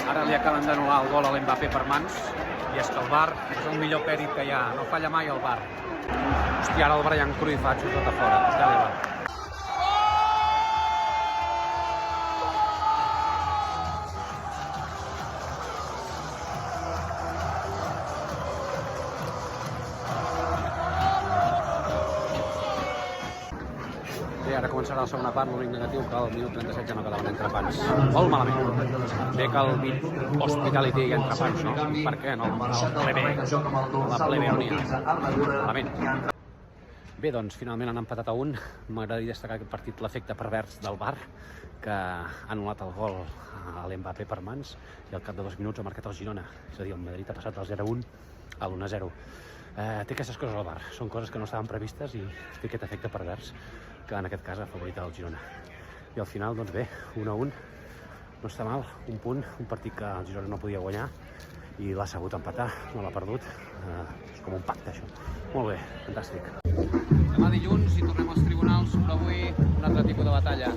Ara li acaben d'anul·lar el gol a l'Mbappé per mans, i és que el VAR és el millor pèrit que hi ha, no falla mai el VAR. Hòstia, ara el Brian Cruyff ha xutat a fora, dale-va. Ara començarà la segona part, l'únic negatiu que al minut 37 ja no quedaven entrepans. Molt malament. Bé que el Hospitality hi ha entrepans, no? Per què no? La plebe on hi ha. Malament. Bé, doncs finalment han empatat a 1. M'agradaria destacar aquest partit l'efecte pervers del VAR, que ha anul·lat el gol a l'Mbappé per mans i al cap de 2 minuts ha marcat el Girona. És a dir, el Madrid ha passat del 0-1 a l'1-0. Té aquestes coses al VAR, són coses que no estaven previstes i té aquest efecte pervers que en aquest cas ha favorit el Girona. I al final, doncs bé, 1-1, no està mal, un punt, un partit que el Girona no podia guanyar i l'ha sabut empatar, no l'ha perdut. És com un pacte, això. Molt bé, fantàstic. Demà dilluns i tornem als tribunals, però avui un altre tipus de batalla.